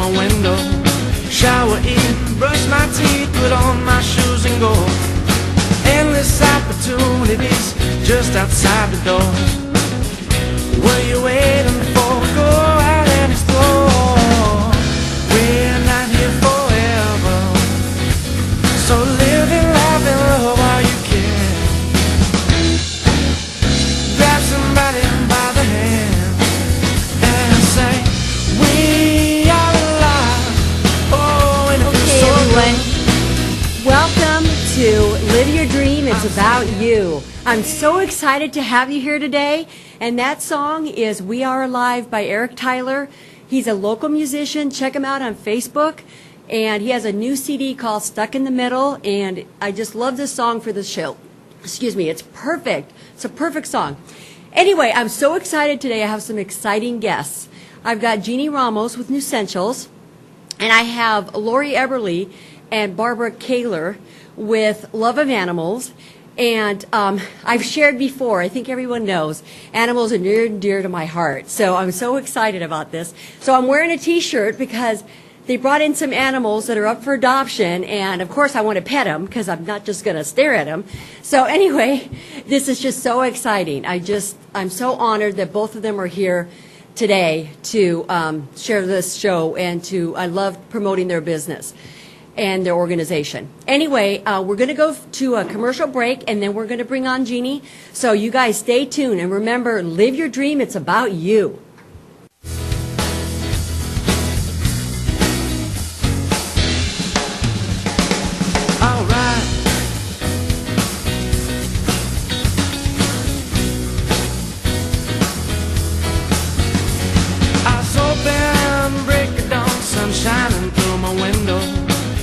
my window. Shower, eat, brush my teeth, put on my shoes and go. Endless opportunities just outside the door. What are you waiting for? Go out and explore. We're not here forever, so live and laugh and love while you can. Grab somebody by the hand and say, we are alive. Oh, and it feels so everyone. Welcome to Live Your Dream. It's about you. I'm so excited to have you here today. And that song is We Are Alive by Eric Tyler. He's a local musician. Check him out on Facebook. And he has a new CD called Stuck in the Middle. And I just love this song for the show. Excuse me, it's perfect. It's a perfect song. Anyway, I'm so excited today. I have some exciting guests. I've got Jeannie Ramos with Newsentials. And I have Lori Eberly and Barbara Kaler with Love of Animals. And I've shared before, I think everyone knows, animals are near and dear to my heart. So I'm so excited about this. So I'm wearing a T-shirt because they brought in some animals that are up for adoption. And, of course, I want to pet them because I'm not just going to stare at them. So, anyway, this is just so exciting. I'm so honored that both of them are here today to share this show and I love promoting their business and their organization. Anyway, we're going to go to a commercial break, and then we're going to bring on Jeannie. So you guys stay tuned, and remember, live your dream. It's about you. all right. Eyes open, break of dawn, sun shining through my window.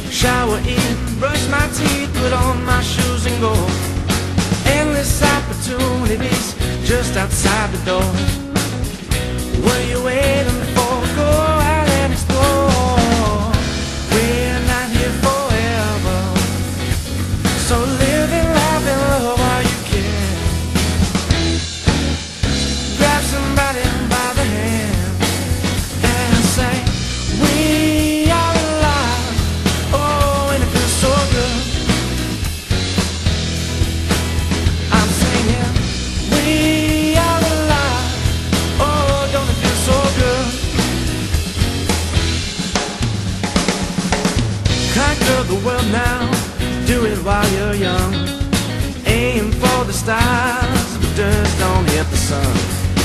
Shower, eat, brush my teeth, put on my shoes and go. Endless opportunities just outside the door. What are you waiting for? Go out and explore. We're not here forever, so live and laugh and love while you can. Grab somebody by the hand and say, we are alive. Oh, and it feels so good. I'm singing, we are alive. Oh, don't it feel so good? Conquer the world now, do it while you're young. Aim for the stars, but just don't hit the sun.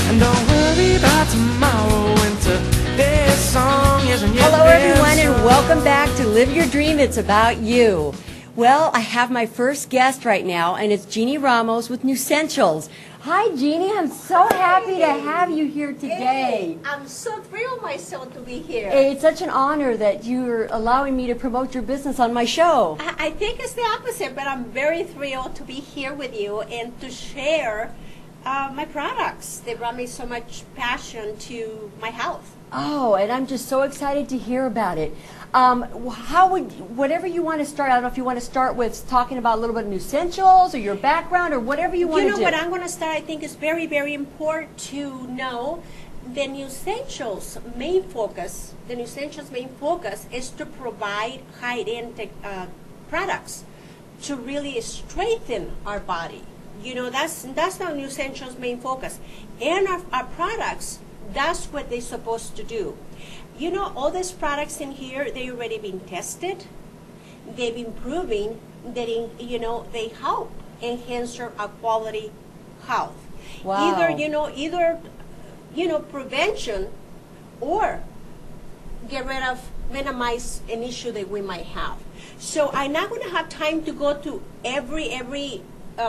And don't worry about tomorrow, winter. This song isn't yet. Hello, everyone, and welcome back to Live Your Dream. It's about you. Well, I have my first guest right now, and it's Jeannie Ramos with Newsentials. Hi, Jeannie. I'm so happy to have you here today. Hey, I'm so thrilled myself to be here. It's such an honor that you're allowing me to promote your business on my show. I think it's the opposite, but I'm very thrilled to be here with you and to share my products. They brought me so much passion to my health. Oh, and I'm just so excited to hear about it. Whatever you want to start, I don't know if you want to start with talking about a little bit of Newsentials or your background or whatever you want to do. You know what I'm going to start, I think it's very, very important to know the Newsentials' main focus is to provide high-end products to really strengthen our body. You know, that's the Newsentials' main focus. And our products, that's what they're supposed to do. You know, all these products in here, they've already been tested. They've been proving that, they help enhance our quality health. Wow. Either prevention or get rid of, minimize an issue that we might have. So I'm not going to have time to go to every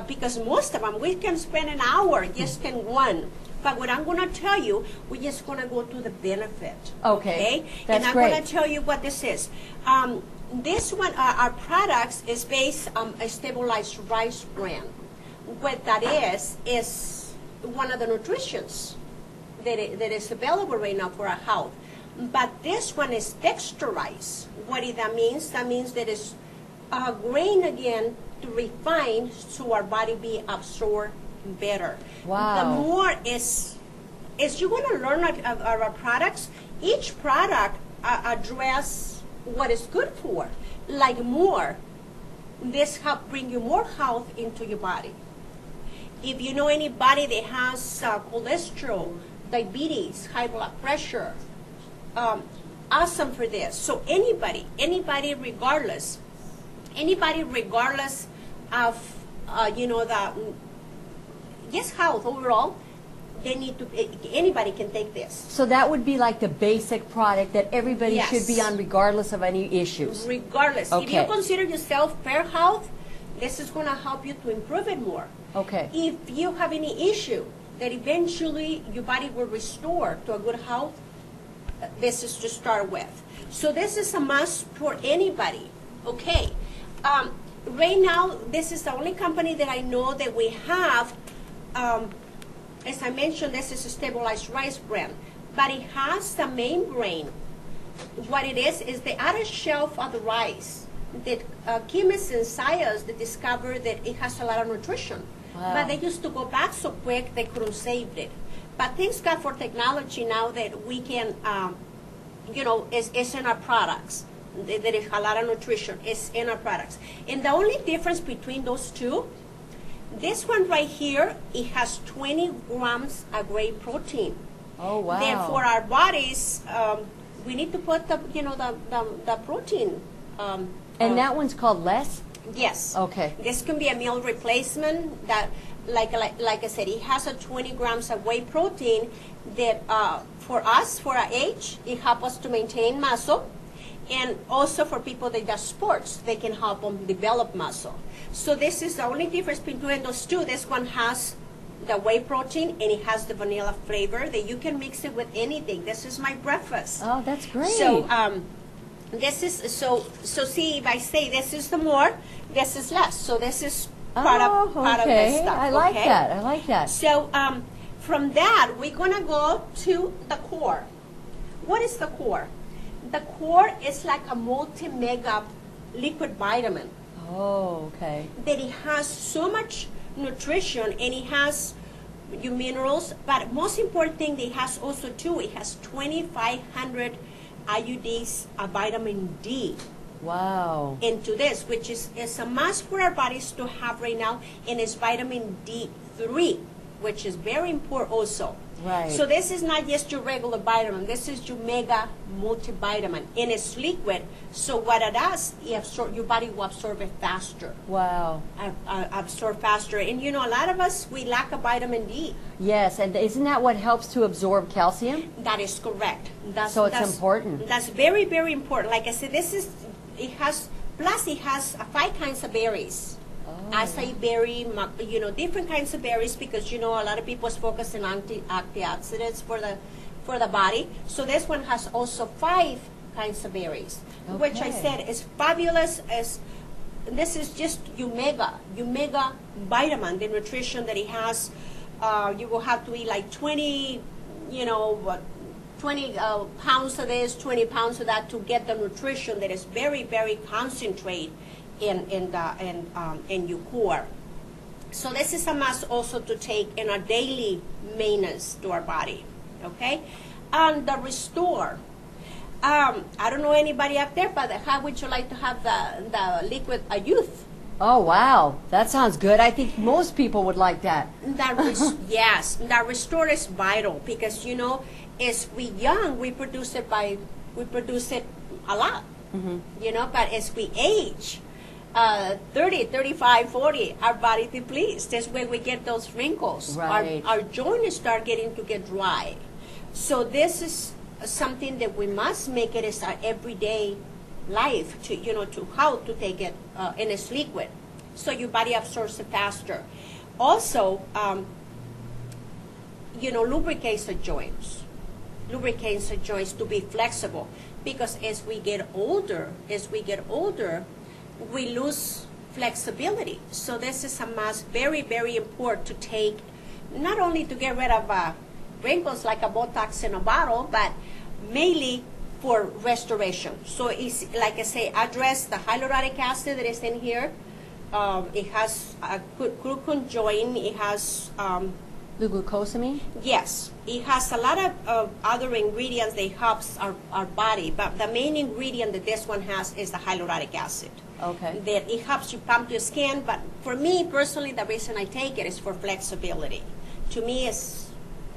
because most of them, we can spend an hour just in one. But what I'm going to tell you, we're just going to go to the benefit. Okay. That's and I'm great. going to tell you what this is. This one, our products is based on a stabilized rice bran. What that is one of the nutritions that is available right now for our health. But this one is texturized. What that means? That means that it's grain again to refine so our body be absorbed better. Wow. The more is you're going to learn our products. Each product address what it's good for. Like more, this help bring you more health into your body. If you know anybody that has cholesterol, diabetes, high blood pressure, awesome for this. So anybody regardless of the health overall, they need to. Anybody can take this. So that would be like the basic product that everybody Yes. should be on regardless of any issues. Regardless, if Okay. you consider yourself fair health, this is going to help you to improve it more. Okay. If you have any issue that eventually your body will restore to a good health, this is to start with. So this is a must for anybody. Okay. Right now, this is the only company that I know that we have. As I mentioned, this is a stabilized rice brand, but it has the main grain. What it is the outer shelf of the rice that chemists and scientists that discovered that it has a lot of nutrition. Wow. But they used to go back so quick they couldn't save it. But thanks God for technology now that we can, it's in our products. There is a lot of nutrition. It's in our products. And the only difference between those two, this one right here, it has 20 grams of whey protein. Oh, wow. Then for our bodies, we need to put the protein. And that one's called less? Yes. Okay. This can be a meal replacement that, like I said, it has a 20 grams of whey protein that for us, for our age, it helps us to maintain muscle. And also for people that do sports, they can help them develop muscle. So this is the only difference between those two. This one has the whey protein and it has the vanilla flavor that you can mix it with anything. This is my breakfast. Oh, that's great. So this is so see if I say this is the more, this is less. So this is part of this stuff. I like okay? that. I like that. So from that we're gonna go to the core. What is the core? The core is like a multi-mega liquid vitamin Oh, okay. that it has so much nutrition and it has your minerals, but most important thing, it has also too, it has 2,500 IUDs of vitamin D Wow. into this, which is a must for our bodies to have right now, and it's vitamin D3, which is very important also. Right. So this is not just your regular vitamin, this is your mega multivitamin, and it's liquid, so what it does, your body will absorb it faster. Wow. Absorb faster. And you know, a lot of us, we lack of vitamin D. Yes, and isn't that what helps to absorb calcium? That is correct. So it's important. That's very, very important. Like I said, it has 5 kinds of berries. Acai berry, different kinds of berries, because a lot of people is focusing on antioxidants for the body. So this one has also 5 kinds of berries, which I Okay. said is fabulous. This is just your mega vitamin, the nutrition that it has. You will have to eat like 20 pounds of this, 20 pounds of that to get the nutrition that is very, very concentrated in your core. So this is a must also to take in our daily maintenance to our body. Okay, and the restore. I don't know anybody up there, but how would you like to have the liquid youth? Oh, wow. That sounds good. I think most people would like that. Yes, the restore is vital because as we young, we produce it a lot. But as we age, 30, 35, 40, our body depletes. That's where we get those wrinkles. Right. Our joints start getting to get dry. So this is something that we must make it as our everyday life to how to take it, and it's liquid, so your body absorbs it faster. Also, lubricates the joints. Lubricates the joints to be flexible, because as we get older, we lose flexibility. So this is a must, very, very important to take, not only to get rid of wrinkles like a Botox in a bottle, but mainly for restoration. So it's, like I say, address the hyaluronic acid that is in here. It has a glucose join. It has The glucosamine? Yes, it has a lot of other ingredients that helps our body, but the main ingredient that this one has is the hyaluronic acid. Okay. That it helps you pump your skin, but for me personally, the reason I take it is for flexibility. To me, it's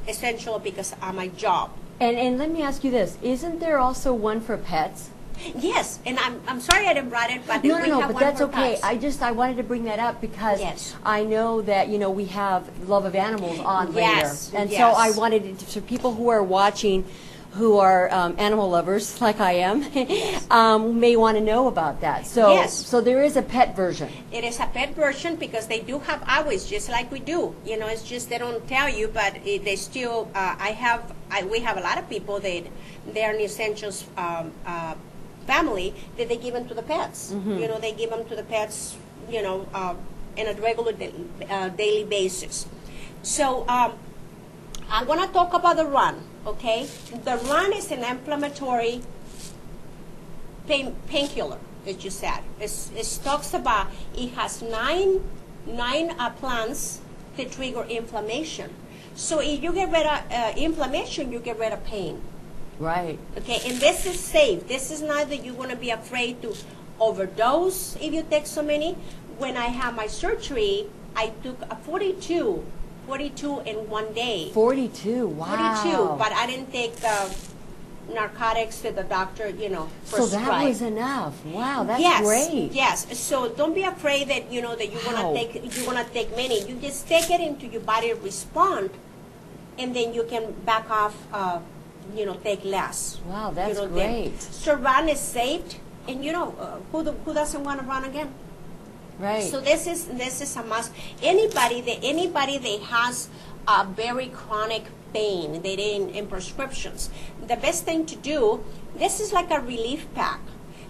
essential because of my job. And let me ask you this. Isn't there also one for pets? Yes, and I'm sorry I didn't brought it, but No, we no, have but one that's for okay. pets. I wanted to bring that up because Yes. I know that, we have Love of Animals on Yes, later. And so yes. I wanted to, so people who are watching who are animal lovers like I am may want to know about that. So, Yes. so there is a pet version. It is a pet version because they do have hours just like we do. It's just they don't tell you, but they still. We have a lot of people that they're in Essentials family that they give them to the pets. They give them to the pets. In a regular daily basis. So I want to talk about the run. Okay, the run is an inflammatory painkiller, as you said. It talks about it has nine plants that trigger inflammation. So if you get rid of inflammation, you get rid of pain. Right. Okay, and this is safe. This is not that you're going to be afraid to overdose if you take so many. When I had my surgery, I took a 42 in one day. 42, wow. 42, but I didn't take the narcotics that the doctor, So prescribed. that was enough. Wow, that's yes, great. Yes. So don't be afraid that that you're Wow. gonna take many. You just take it into your body respond, and then you can back off. Take less. Wow, that's then. great. So run is safe, and who doesn't want to run again? Right. So this is a must. Anybody that has a very chronic pain, they in prescriptions, the best thing to do. This is like a relief pack.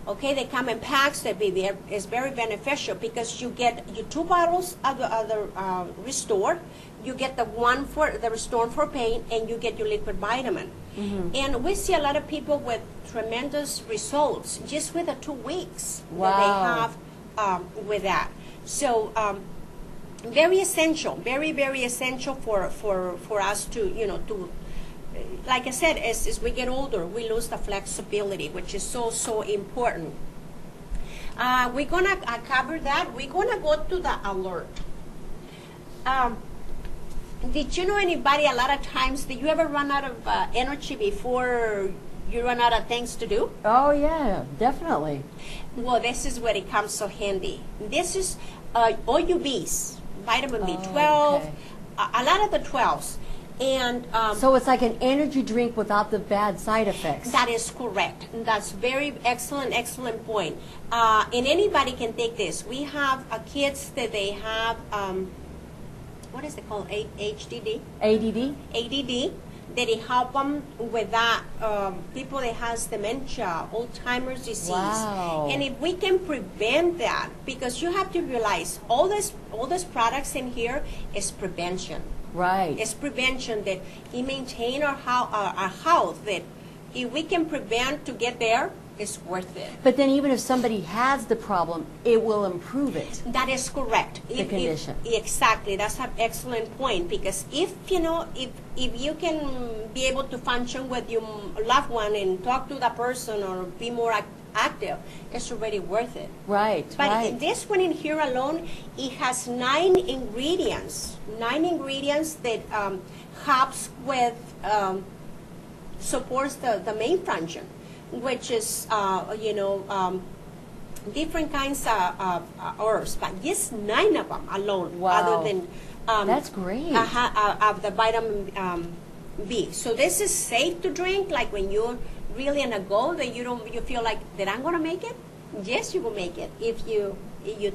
Okay, they come in packs that is very beneficial because you get your 2 bottles of the Restore, you get the one for the Restore for pain, and you get your liquid vitamin. And we see a lot of people with tremendous results just with the 2 weeks that they have with that. So very essential, very, very essential for us to like I said, as we get older, we lose the flexibility, which is so important. We're gonna cover that. We're gonna go to the alert. Did you know anybody? A lot of times, did you ever run out of energy before you run out of things to do? Oh, yeah, definitely. Well, this is where it comes so handy. This is OUBs, vitamin B12, okay. a lot of the 12s. And So it's like an energy drink without the bad side effects. that is correct. That's very excellent point. And anybody can take this. We have kids that they have, what is it called, HDD? ADD? ADD, that it help them with that. People that has dementia, Alzheimer's disease. Wow. And if we can prevent that, because you have to realize all these products in here is prevention. Right. It's prevention that it maintain our health. That if we can prevent to get there, it's worth it. But then even if somebody has the problem, it will improve it. That is correct. The condition. Exactly. That's an excellent point, because if you can be able to function with your loved one and talk to that person or be more active, it's already worth it. Right, But right. this one in here alone, it has 9 ingredients. 9 ingredients that helps with supports the main function, which is different kinds of herbs, but just 9 of them alone. Wow. Other than That's great. of the vitamin B. So this is safe to drink. Like when you're really in a goal that you feel like that I'm gonna make it. Yes, you will make it if you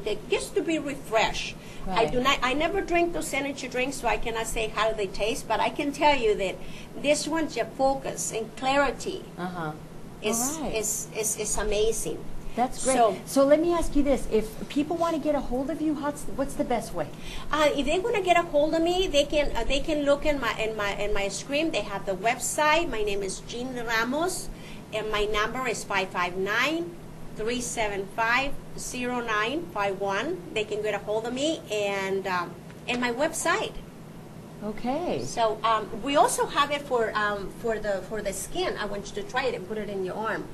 take just to be refreshed. Right. I never drink those energy drinks, so I cannot say how they taste. But I can tell you that this one's your focus and clarity Uh-huh. is All right. is amazing. That's great. So- So let me ask you this. If people want to get a hold of you, what's the best way? If they want to get a hold of me, they can look in my screen. They have the website. My name is Jean Ramos, and my number is 559-375-0951. They can get a hold of me and my website. Okay. So we also have it for the skin. I want you to try it and put it in your arm.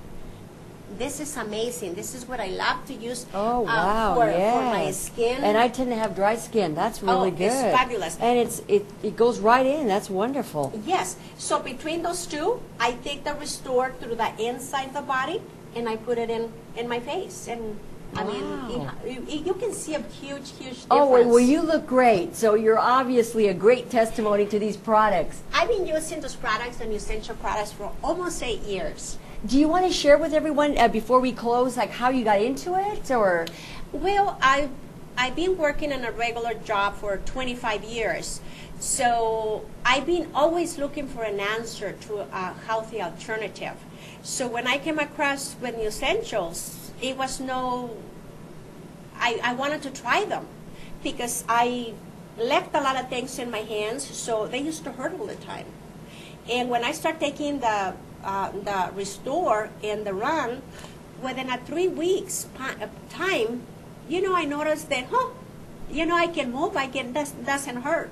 This is amazing. This is what I love to use Oh wow! for Yeah. my skin. And I tend to have dry skin. That's really good. It's fabulous. And it goes right in. That's wonderful. Yes. So between those two, I take the Restore through the inside of the body, and I put it in my face. And I Wow. mean, you can see a huge difference. Oh well, you look great. So you're obviously a great testimony to these products. I've been using those products and essential products for almost 8 years. Do you want to share with everyone before we close, like how you got into it, or? Well, I've been working in a regular job for 25 years. So I've been always looking for an answer to a healthy alternative. So when I came across with New Essentials, it was I wanted to try them because I left a lot of things in my hands, so they used to hurt all the time. And when I started taking the Restore and the Run, within a 3 weeks time, I noticed that, I can move, doesn't hurt.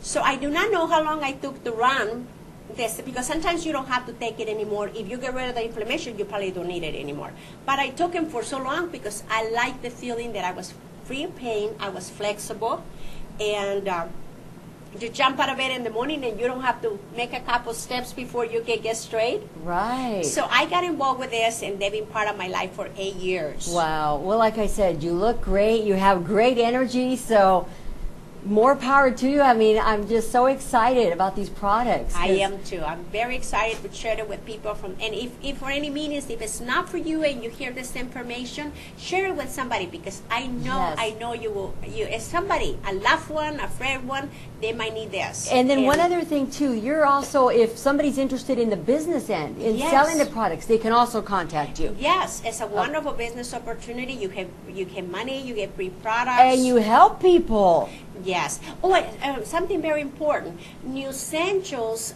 So I do not know how long I took to run this, because sometimes you don't have to take it anymore. If you get rid of the inflammation, you probably don't need it anymore. But I took them for so long because I liked the feeling that I was free of pain, I was flexible, and you jump out of bed in the morning and you don't have to make a couple steps before you can get straight. Right. So I got involved with this, and they've been part of my life for 8 years. Wow. Well, like I said, you look great. You have great energy. So more power to you. I mean, I'm just so excited about these products. I am too. I'm very excited to share it with people. And if for any means, if it's not for you and you hear this information, share it with somebody, because I know you will. As somebody, a loved one, a friend one, they might need this. And then one other thing too, you're also, if somebody's interested in the business end, in selling the products, they can also contact you. Yes, it's a wonderful business opportunity. You get money, you get free products, And you help people. Yes. Oh, something very important. New Essentials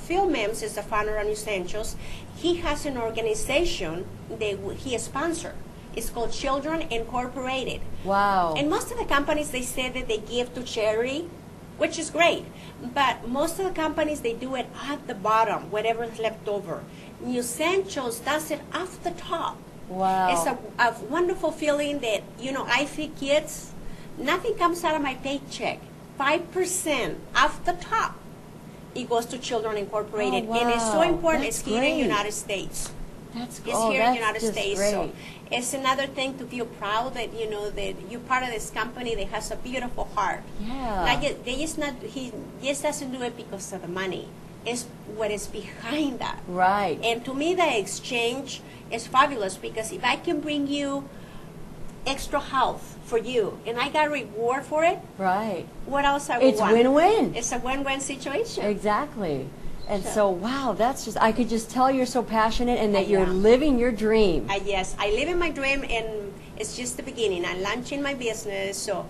Phil Mims is the founder of New Essentials. He has an organization that he is sponsored. It's called Children Incorporated. Wow. And most of the companies, they say that they give to charity, which is great. But most of the companies, they do it at the bottom, whatever is left over. New Essentials does it off the top. Wow. It's a wonderful feeling that, I feed kids. Nothing comes out of my paycheck. 5% off the top, it goes to Children Incorporated. Oh, wow. And it's so important. That's it's here in the great. United States. That's It's here in the United just States. Great. So it's another thing to feel proud that, that you're part of this company that has a beautiful heart. Yeah. He just doesn't do it because of the money. It's what is behind that. Right. And to me, the exchange is fabulous, because if I can bring you extra health for you and I got a reward for it, Right. what else I would It's want? win-win. It's a win-win situation. Exactly. And Sure. so, wow, I could just tell you're so passionate and that I you're am. living your dream. Yes, I live in my dream, and it's just the beginning. I'm launching my business, so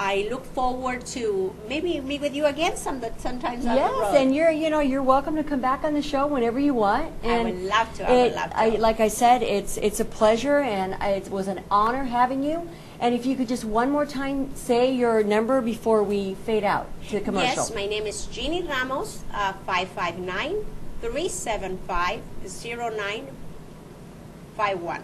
I look forward to maybe meet with you again sometimes down the Yes, road. and you're welcome to come back on the show whenever you want. I And would love to. I would love to. like I said, it's a pleasure, and it was an honor having you. And if you could just one more time say your number before we fade out to the commercial. Yes, my name is Jeannie Ramos, 559-375-0951.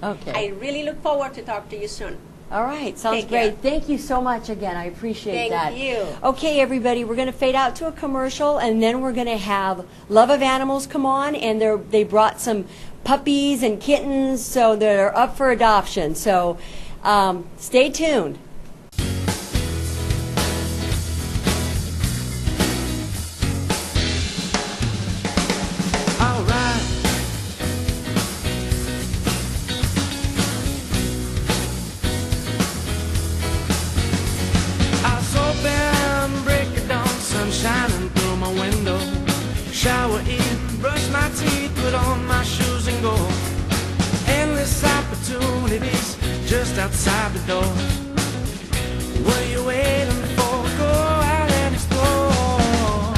Okay. I really look forward to talk to you soon. All right, sounds Take care. great. Thank you so much again. I appreciate that. Thank you. Okay, everybody, we're going to fade out to a commercial, and then we're going to have Love of Animals come on, and they brought some puppies and kittens, so they're up for adoption. So stay tuned. Alright. Eyes open, break it dawn, sun shining through my window. Shower in, brush my teeth, put on my shoes and go. Endless opportunities just outside the door. What are you waiting for? Go out and explore.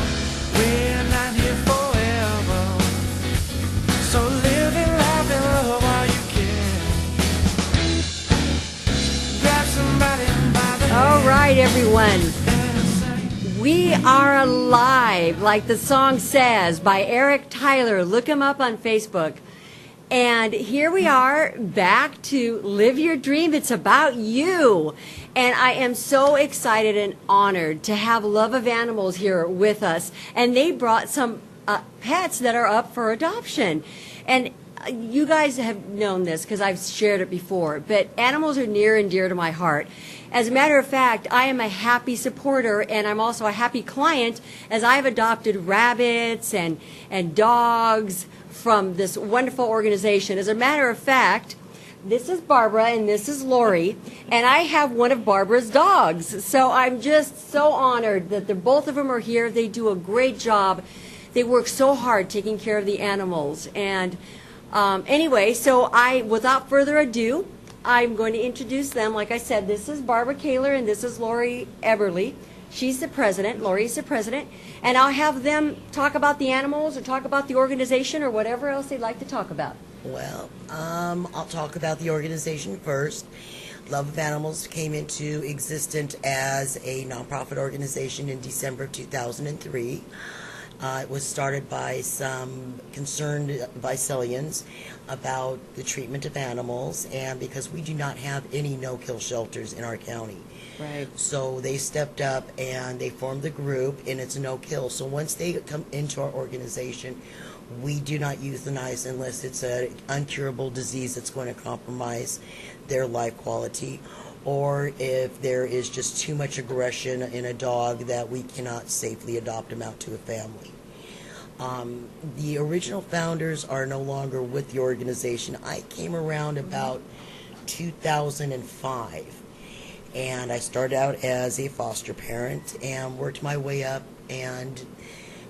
We're not here forever, so live and laugh and love while you can. Grab somebody by the All hand. right, everyone. We Are Alive, like the song says, by Eric Tyler. Look him up on Facebook. And here we are back to Live Your Dream. It's about you. And I am so excited and honored to have Love of Animals here with us. And they brought some pets that are up for adoption. And you guys have known this because I've shared it before, but animals are near and dear to my heart. As a matter of fact, I am a happy supporter, and I'm also a happy client, as I've adopted rabbits and dogs from this wonderful organization. As a matter of fact, this is Barbara and this is Lori, and I have one of Barbara's dogs. So I'm just so honored that both of them are here. They do a great job. They work so hard taking care of the animals. And anyway, so without further ado, I'm going to introduce them. Like I said, this is Barbara Kaler and this is Lori Eberly. She's the president, Lori's the president, and I'll have them talk about the animals or talk about the organization or whatever else they'd like to talk about. Well, I'll talk about the organization first. Love of Animals came into existence as a nonprofit organization in December of 2003. It was started by some concerned Visalians about the treatment of animals, and because we do not have any no-kill shelters in our county. Right. So they stepped up and they formed the group, and it's a no-kill. So once they come into our organization, we do not euthanize unless it's an incurable disease that's going to compromise their life quality, or if there is just too much aggression in a dog that we cannot safely adopt him out to a family. The original founders are no longer with the organization. I came around about 2005, and I started out as a foster parent and worked my way up and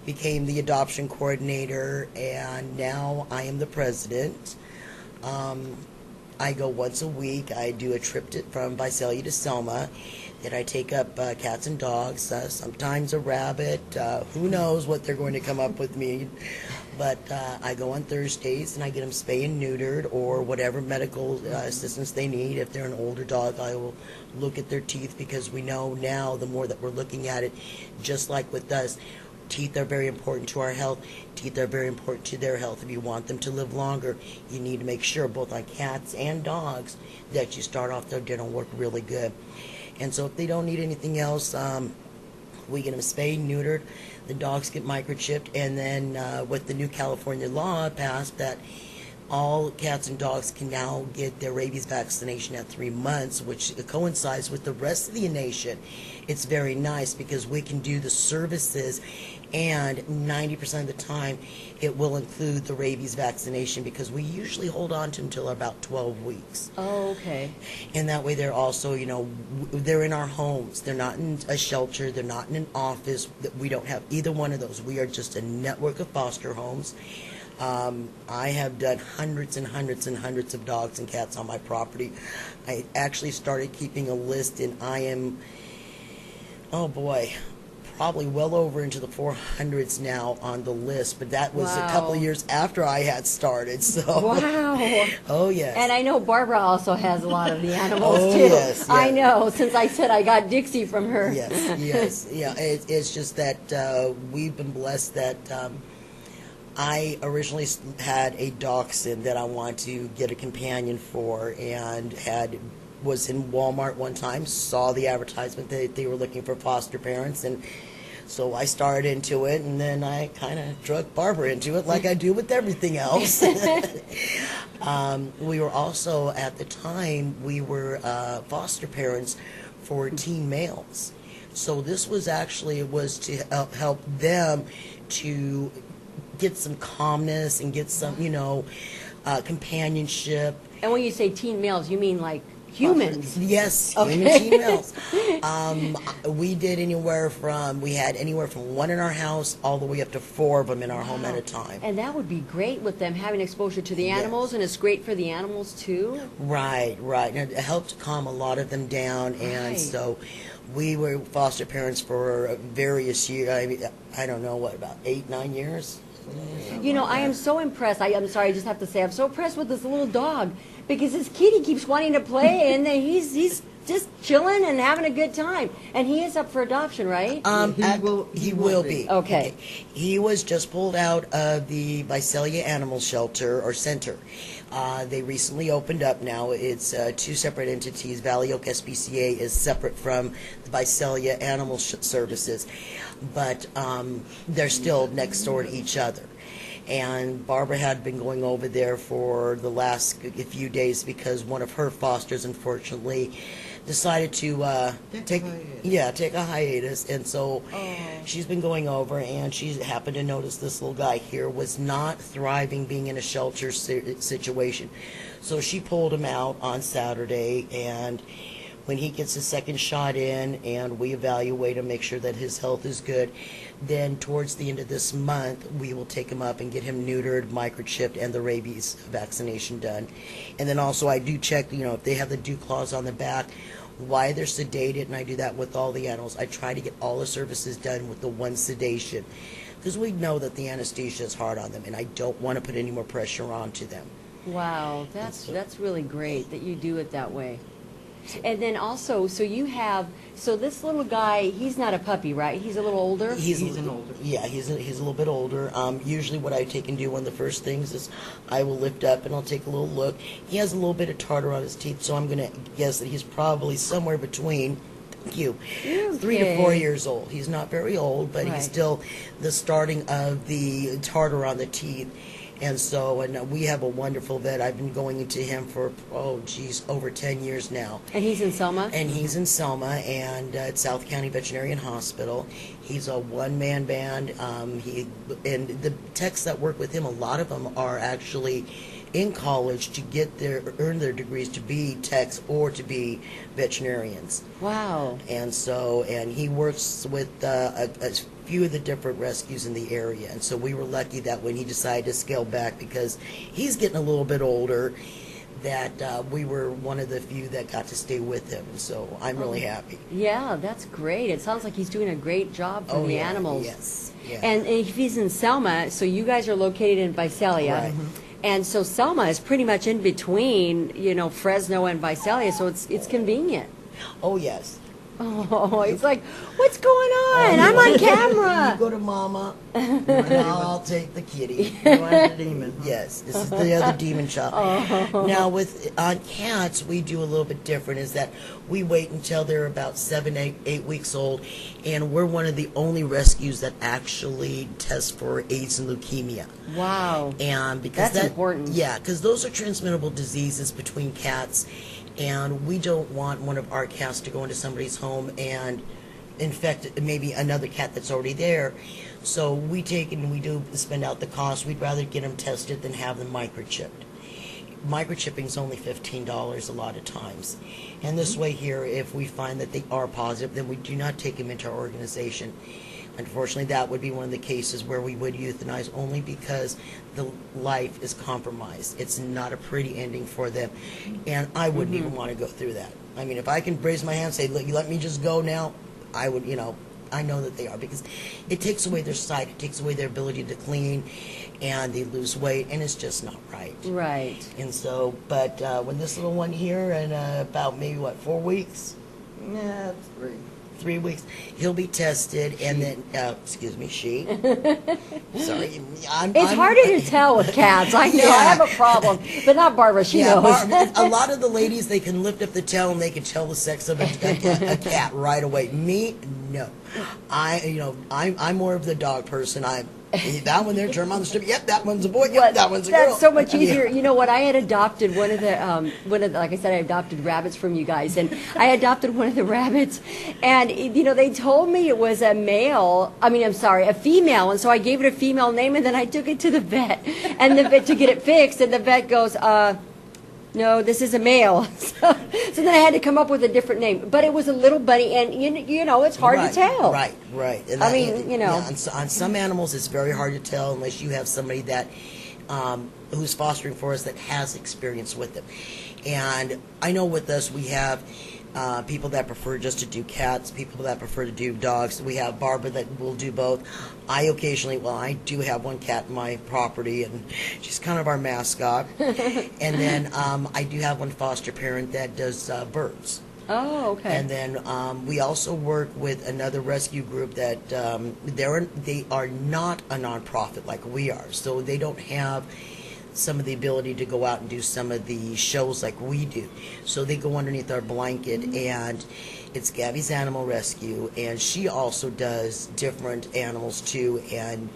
became the adoption coordinator, and now I am the president. I go once a week. I do a trip from Visalia to Selma, and I take up cats and dogs, sometimes a rabbit. Who knows what they're going to come up with me. But I go on Thursdays, and I get them spayed and neutered or whatever medical assistance they need. If they're an older dog, I will look at their teeth, because we know now, the more that we're looking at it, just like with us, teeth are very important to our health. Teeth are very important to their health. If you want them to live longer, you need to make sure, both on cats and dogs, that you start off their dental work really good. And so if they don't need anything else, we get them spayed, neutered. The dogs get microchipped, and then with the new California law passed, that all cats and dogs can now get their rabies vaccination at 3 months, which coincides with the rest of the nation. It's very nice because we can do the services, and 90% of the time it will include the rabies vaccination, because we usually hold on to them until about 12 weeks. Oh, okay. And that way they're also, they're in our homes. They're not in a shelter. They're not in an office. We don't have either one of those. We are just a network of foster homes. I have done hundreds and hundreds and hundreds of dogs and cats on my property. I actually started keeping a list, and I am, oh boy, probably well over into the 400s now on the list, but that was a couple of years after I had started. So wow. Oh yes. And I know Barbara also has a lot of the animals Oh, too. yes, yes. I know, since I said I got Dixie from her. Yes. Yeah. It's just that we've been blessed that I originally had a dachshund that I wanted to get a companion for, and was in Walmart one time, saw the advertisement that they were looking for foster parents, and so I started into it, and then I kind of drug Barbara into it, like I do with everything else. We were also, at the time, we were foster parents for teen males. So this was to help them to get some calmness and get some, companionship. And when you say teen males, you mean like humans? Yes, Okay. human teen males. We had anywhere from one in our house all the way up to 4 of them in our home at a time. And that would be great with them having exposure to the animals, and it's great for the animals too. Right. And it helped calm a lot of them down, and Right. so we were foster parents for various years. I don't know, about 8, 9 years? I am so impressed. I'm sorry, I just have to say, I'm so impressed with this little dog, because his kitty keeps wanting to play, and then he's just chilling and having a good time. And he is up for adoption, right? He will be. Okay. He was just pulled out of the Visalia Animal Shelter or Center. They recently opened up now. It's two separate entities. Valley Oak SPCA is separate from the Visalia Animal Services, but they're still next door to each other. And Barbara had been going over there for the last few days because one of her fosters, unfortunately, decided to take a hiatus, and so she's been going over, and she happened to notice this little guy here was not thriving being in a shelter situation, so she pulled him out on Saturday, and when he gets his second shot in and we evaluate him, make sure that his health is good, then towards the end of this month we will take him up and get him neutered, microchipped, and the rabies vaccination done. And then also I do check, if they have the dew claws on the back, why they're sedated, and I do that with all the animals. I try to get all the services done with the one sedation because we know that the anesthesia is hard on them, and I don't want to put any more pressure onto them. Wow, that's really great that you do it that way. And then also, so this little guy, he's not a puppy, right? He's a little older? He's an older. Yeah, he's a little bit older. Usually what I take and do, one of the first things is I will lift up and I'll take a little look. He has a little bit of tartar on his teeth, so I'm going to guess that he's probably somewhere between, 3 to 4 years old. He's not very old, but he's still the starting of the tartar on the teeth. And so, we have a wonderful vet. I've been going into him for, over 10 years now. And he's in Selma? And he's in Selma, and at South County Veterinarian Hospital. He's a one-man band. And the techs that work with him, a lot of them are actually in college to earn their degrees to be techs or to be veterinarians. Wow. And he works with a few of the different rescues in the area. And so we were lucky that when he decided to scale back, because he's getting a little bit older, that we were one of the few that got to stay with him. So I'm really happy. Yeah, that's great. It sounds like he's doing a great job for the animals. Yes. Yeah. And if he's in Selma, so you guys are located in Visalia. Right. And so Selma is pretty much in between, Fresno and Visalia, so it's convenient. Oh, yes. Oh, he's like, what's going on? I'm on camera. You go to Mama, and I'll take the kitty. You want the demon? Yes, this is the other demon shop. Now, on cats, we do a little bit different, is that we wait until they're about 7, 8 weeks old, and we're one of the only rescues that actually test for AIDS and leukemia. Wow. And because that's important. Yeah, because those are transmittable diseases between cats. And we don't want one of our cats to go into somebody's home and infect maybe another cat that's already there. So we take and we do spend out the cost. We'd rather get them tested than have them microchipped. Microchipping is only $15 a lot of times. And this way here, if we find that they are positive, then we do not take them into our organization. Unfortunately, that would be one of the cases where we would euthanize, only because the life is compromised. It's not a pretty ending for them, and I wouldn't even want to go through that. I mean, if I can raise my hand and say, "Look, you let me just go now," I would, I know that they are, because it takes away their sight, it takes away their ability to clean, and they lose weight, and it's just not right. Right. And so, but when this little one here in about maybe, 4 weeks? Yeah, 3 weeks, he'll be tested, and then, she. Sorry, It's harder to tell with cats. I know, I have a problem, but not Barbara. She knows. A lot of the ladies, they can lift up the tail and they can tell the sex of a cat right away. Me, no. I'm more of the dog person. That one there, turn on the strip. Yep, that one's a boy. Yep, that one's a girl. That's so much easier. You know what? I had adopted one of the, like I said, I adopted rabbits from you guys, and I adopted one of the rabbits, and they told me it was a female, and so I gave it a female name, and then I took it to the vet, and the vet to get it fixed, and the vet goes, no, this is a male. So then I had to come up with a different name. But it was a little bunny, and it's hard to tell. Right. And on some animals, it's very hard to tell unless you have somebody that who's fostering for us that has experience with them. And I know with us, we have people that prefer just to do cats, people that prefer to do dogs. We have Barbara that will do both. I do have one cat in my property, and she's kind of our mascot. And then I do have one foster parent that does birds. Oh, okay. And then we also work with another rescue group that they are not a nonprofit like we are, so they don't have some of the ability to go out and do some of the shows like we do. So they go underneath our blanket, and it's Gabby's Animal Rescue, and she also does different animals too, and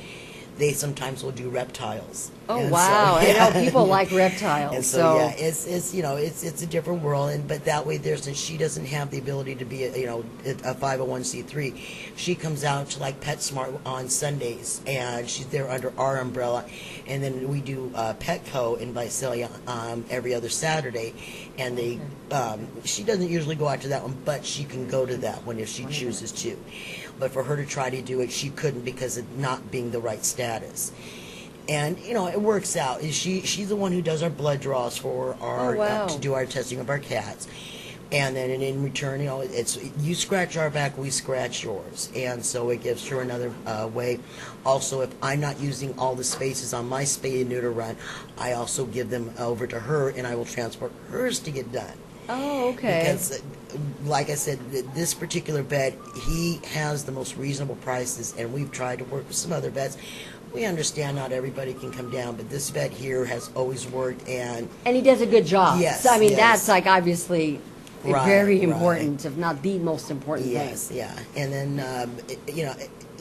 they sometimes will do reptiles. Oh, And wow. so, I know people like reptiles. And so, yeah, it's you know, it's a different world, and but that way since she doesn't have the ability to be a 501c3, she comes out to like PetSmart on Sundays, and she's there under our umbrella, and then we do Petco in Visalia every other Saturday, and she doesn't usually go out to that one, but she can go to that one if she chooses to. But for her to try to do it, she couldn't because of not being the right status. And it works out. She's the one who does our blood draws for our wow. to do our testing of our cats. And then in return, it's you scratch our back, we scratch yours, and so it gives her another way. Also, if I'm not using all the spaces on my spay and neuter run, I also give them over to her, and I will transport hers to get done. Oh, okay. Because, like I said, this particular vet, he has the most reasonable prices, and we've tried to work with some other vets. We understand not everybody can come down, but this vet here has always worked, and he does a good job. Yes, So, I mean, yes. that's like obviously Right, very right. important, if not the most important yes, thing. yeah. And then,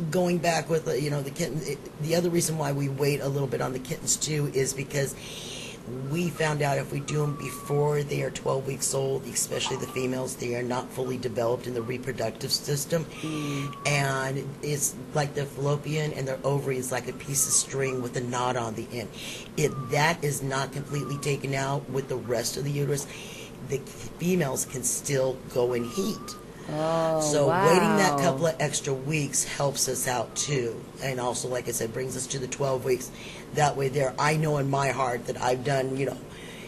going back with, the kitten, the other reason why we wait a little bit on the kittens, too, is because we found out if we do them before they are 12 weeks old, especially the females, they are not fully developed in the reproductive system. And it's like the fallopian and their ovary is like a piece of string with a knot on the end. If that is not completely taken out with the rest of the uterus, the females can still go in heat. Oh, So wow. waiting that couple of extra weeks helps us out too, and also, like I said, brings us to the 12 weeks. That way, I know in my heart that I've done,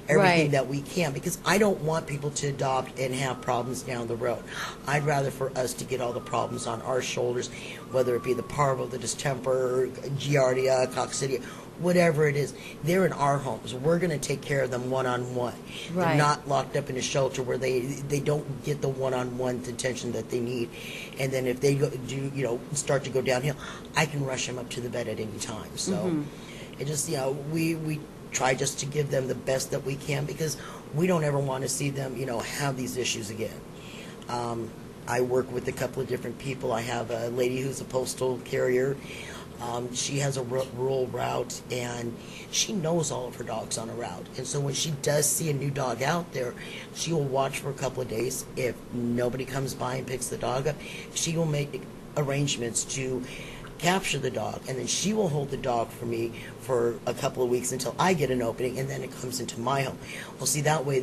everything Right. that we can, because I don't want people to adopt and have problems down the road. I'd rather for us to get all the problems on our shoulders, whether it be the parvo, the distemper, giardia, coccidia, whatever it is. They're in our homes. We're going to take care of them one-on-one. Right. They're not locked up in a shelter where they don't get the one-on-one attention that they need. And then if they start to go downhill, I can rush them up to the vet at any time. So it just, we try just to give them the best that we can, because we don't ever want to see them, have these issues again. I work with a couple of different people. I have a lady who's a postal carrier. She has a rural route, and she knows all of her dogs on a route. And so when she does see a new dog out there, she will watch for a couple of days. If nobody comes by and picks the dog up, she will make arrangements to capture the dog, and then she will hold the dog for me for a couple of weeks until I get an opening, and then it comes into my home. Well, see, that way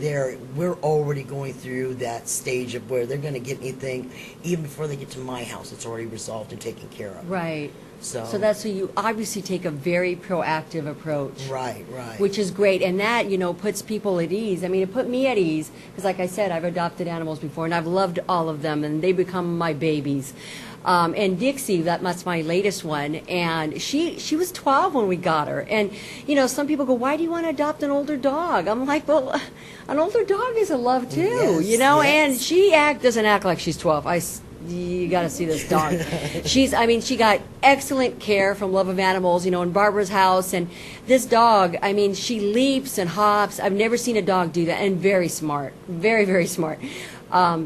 we're already going through that stage of where they're going to get anything, even before they get to my house, it's already resolved and taken care of. Right. So that's so you obviously take a very proactive approach. Right. Which is great, and that, puts people at ease. I mean, it put me at ease, because like I said, I've adopted animals before, and I've loved all of them, and they become my babies. And Dixie, that's my latest one, and she was 12 when we got her. And, some people go, why do you want to adopt an older dog? I'm like, well, an older dog is a love too, Yes, and yes. she doesn't act like she's 12. You got to see this dog. She got excellent care from Love of Animals, in Barbara's house. And this dog, she leaps and hops. I've never seen a dog do that, and very smart, very, very smart.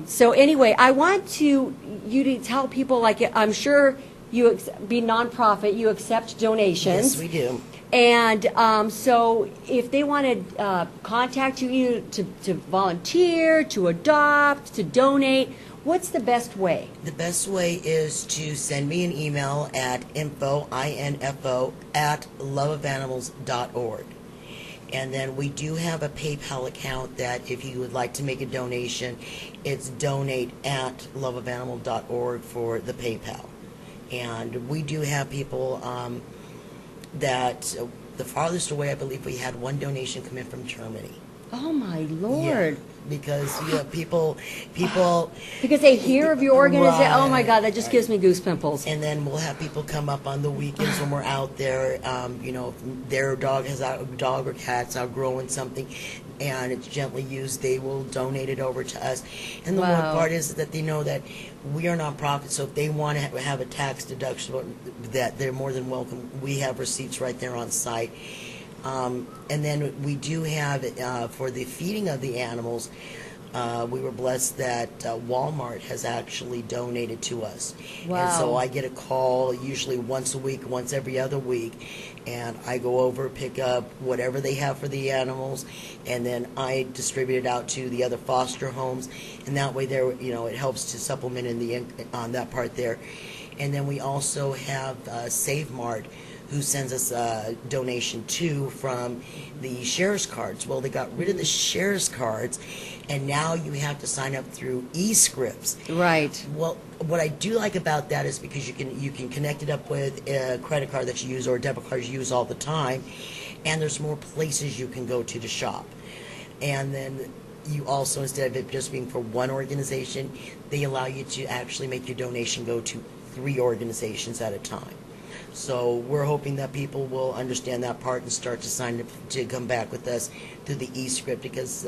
So anyway, I want you to tell people, like, I'm sure you be nonprofit, you accept donations. Yes, we do. And so if they want to contact you, either to volunteer, to adopt, to donate, what's the best way? The best way is to send me an email at info at loveofanimals.org. And then we do have a PayPal account that if you would like to make a donation, it's donate at loveofanimal.org for the PayPal. And we do have people that the farthest away, I believe we had one donation come in from Germany. Oh my Lord! Yeah, because people Because they hear of your organization. Oh my Right, God, that just gives me goosepimples. and then we'll have people come up on the weekends when we're out there. If their dog or cat's outgrowing something, and it's gently used, they will donate it over to us. And the Wow. one part is that they know that we are nonprofit, so if they want to have a tax deduction, that they're more than welcome. We have receipts right there on site. And then we do have, for the feeding of the animals, we were blessed that Walmart has actually donated to us. Wow. And so I get a call usually once a week, once every other week, and I go over, pick up whatever they have for the animals, and then I distribute it out to the other foster homes, and that way there, it helps to supplement on that part there. And then we also have Save Mart, who sends us a donation too from the shares cards. Well, they got rid of the shares cards, and now you have to sign up through eScripts. Right. Well, what I do like about that is because you can connect it up with a credit card that you use or a debit card you use all the time, and there's more places you can go to shop. And then you also, instead of it just being for one organization, they allow you to actually make your donation go to 3 organizations at a time. So we're hoping that people will understand that part and start to sign up to come back with us through the eScript, because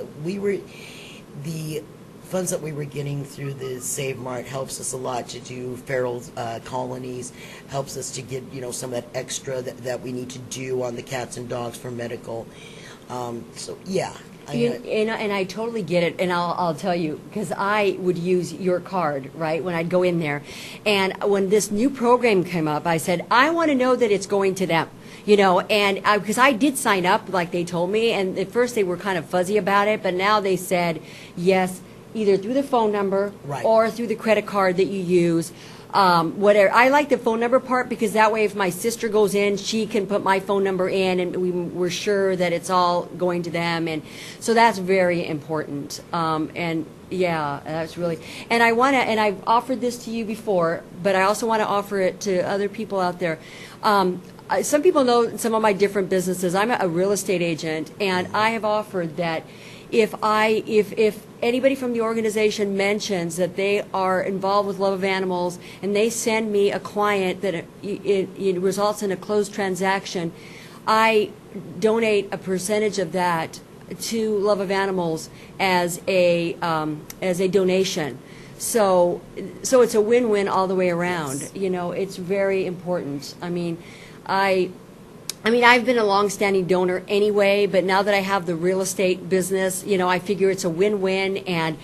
the funds that we were getting through the Save Mart helps us a lot to do feral colonies, helps us to get some of that extra that we need to do on the cats and dogs for medical. So yeah. And I totally get it, and I'll tell you, because I would use your card, right, when I'd go in there. And when this new program came up, I said, I want to know that it's going to them, and because I did sign up like they told me, and at first they were kind of fuzzy about it, but now they said, yes, either through the phone number Right. or through the credit card that you use. Whatever. I like the phone number part because that way if my sister goes in, she can put my phone number in and we're sure that it's all going to them. And so that's very important. And yeah, that's really, and I've offered this to you before, but I also want to offer it to other people out there. Some people know some of my different businesses. I'm a real estate agent, and I have offered that if anybody from the organization mentions that they are involved with Love of Animals and they send me a client that it results in a closed transaction, I donate a percentage of that to Love of Animals as a donation. So it's a win-win all the way around. Yes. It's very important. I've been a long-standing donor anyway, but now that I have the real estate business, I figure it's a win-win, and,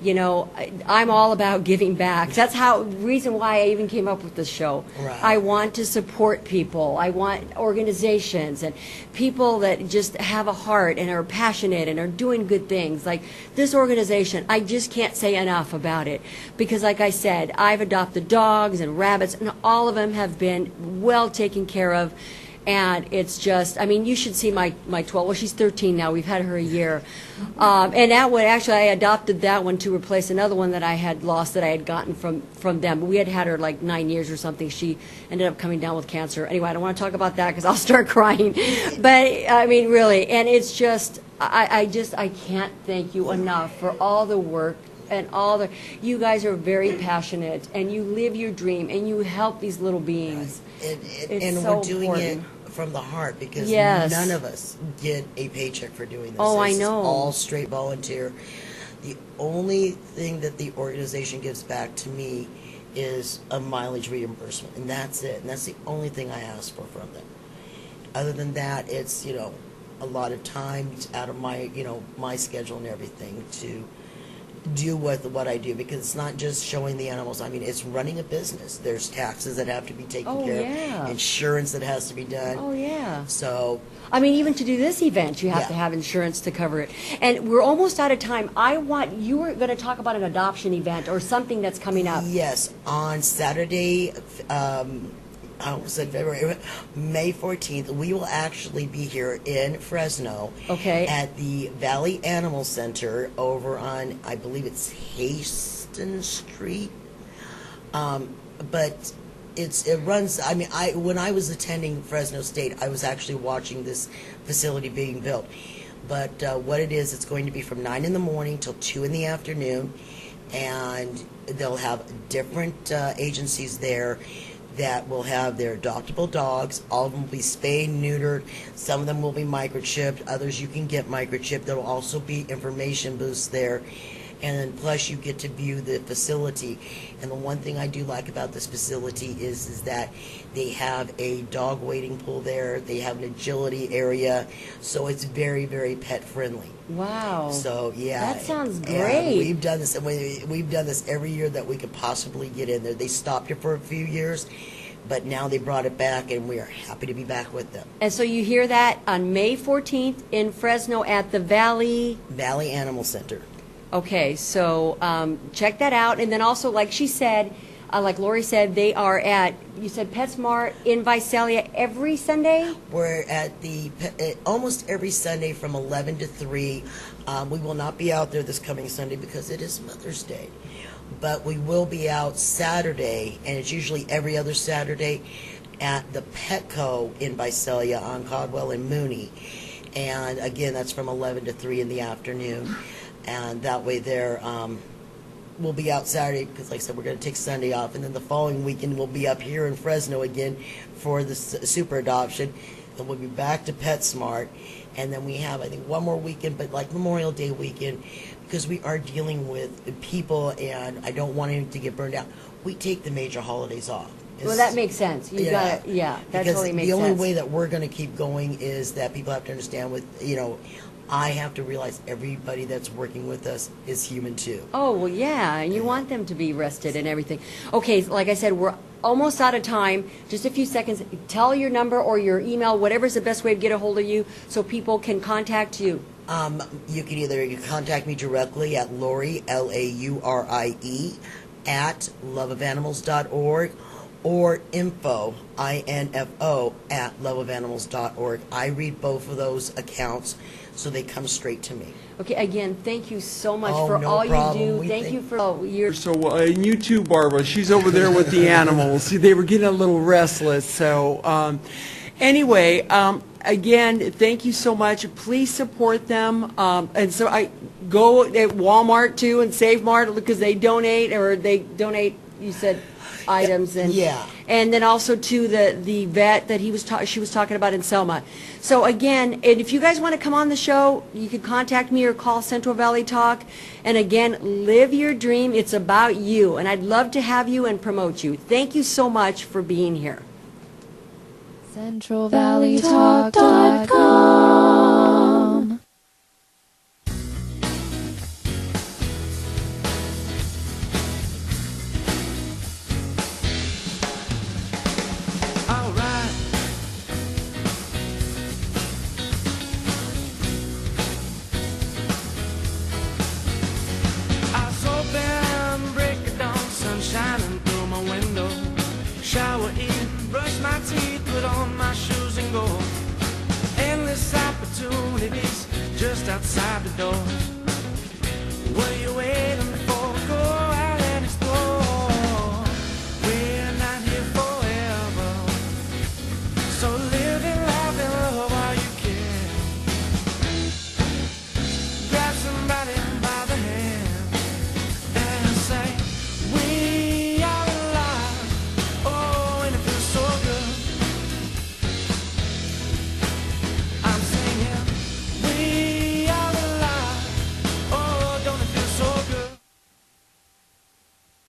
I'm all about giving back. That's reason why I even came up with this show. Right. I want to support people. I want organizations and people that just have a heart and are passionate and are doing good things. Like this organization, I just can't say enough about it because, like I said, I've adopted dogs and rabbits, and all of them have been well taken care of. And it's just, you should see my 12, well, she's 13 now, we've had her a year. And that one, actually, I adopted that one to replace another one that I had lost that I had gotten from them. We had her like 9 years or something. She ended up coming down with cancer. Anyway, I don't want to talk about that because I'll start crying. But, really, and it's just, I can't thank you enough for all the work and you guys are very passionate, and you live your dream, and you help these little beings. And so we're doing important. it from the heart because Yes. none of us get a paycheck for doing this. Oh, I This is know. all straight volunteer. The only thing that the organization gives back to me is a mileage reimbursement, and that's it. And that's the only thing I ask for from them. Other than that, it's a lot of time out of my my schedule and everything to do with what I do, because it's not just showing the animals. It's running a business. There's taxes that have to be taken Oh, care yeah. of, insurance that has to be done. Oh, yeah. So, Even to do this event, you have Yeah. to have insurance to cover it. And we're almost out of time. You were going to talk about an adoption event or something that's coming up. yes, on Saturday, I almost said February, May 14th, we will actually be here in Fresno Okay. at the Valley Animal Center over on, I believe it's Haston Street. But it runs, when I was attending Fresno State, I was actually watching this facility being built. But what it is, it's going to be from 9 in the morning till 2 in the afternoon, and they'll have different agencies there that will have their adoptable dogs. All of them will be spayed, neutered. Some of them will be microchipped. Others you can get microchipped. There will also be information booths there. And then plus you get to view the facility. And the one thing I do like about this facility is that they have a dog waiting pool there. They have an agility area. So it's very, very pet friendly. Wow. So yeah, That sounds and great. we've done this, and we've done this every year that we could possibly get in there. They stopped it for a few years, but now they brought it back, and we are happy to be back with them. And so you hear that on May 14th in Fresno at the Valley. Valley Animal Center. Okay, so check that out. And then also, like she said, like Lori said, they are at, you said PetSmart in Visalia every Sunday? We're at almost every Sunday from 11 to 3. We will not be out there this coming Sunday because it is Mother's Day. But we will be out Saturday, and it's usually every other Saturday, at the Petco in Visalia on Caldwell and Mooney. And again, that's from 11 to 3 in the afternoon. And that way we'll be out Saturday because, like I said, we're going to take Sunday off. And then the following weekend, we'll be up here in Fresno again for the super adoption. Then we'll be back to PetSmart. And then we have, I think, one more weekend, but like Memorial Day weekend, because we are dealing with people and I don't want anyone to get burned out. We take the major holidays off. Well, that makes sense. You got it. Yeah, that because totally makes the only sense. way that we're going to keep going is that people have to understand I have to realize everybody that's working with us is human too. Oh, well, yeah, and you want them to be rested and everything. Okay, like I said, we're almost out of time. Just a few seconds. Tell your number or your email, whatever's the best way to get a hold of you so people can contact you. You can either contact me directly at Laurie, Laurie, at loveofanimals.org or info, info, at loveofanimals.org. I read both of those accounts, so they come straight to me. Okay, again, thank you so much Oh, for no all problem. you do. We Thank think- you for your... So, and you too, Barbara. She's over there with the animals. They were getting a little restless. So, anyway, again, thank you so much. Please support them. And so I go at Walmart too and Save Mart because they donate, you said, items and Yeah. and then also to the vet that she was talking about in Selma. So again, and if you guys want to come on the show, you can contact me or call Central Valley Talk. And again, live your dream. It's about you, and I'd love to have you and promote you. Thank you so much for being here. CentralValleyTalk.com. Alright. Eyes open, break of dawn, sun shining through my window. Shower in, brush my teeth, put on my shoes and go. Endless opportunities just outside the door.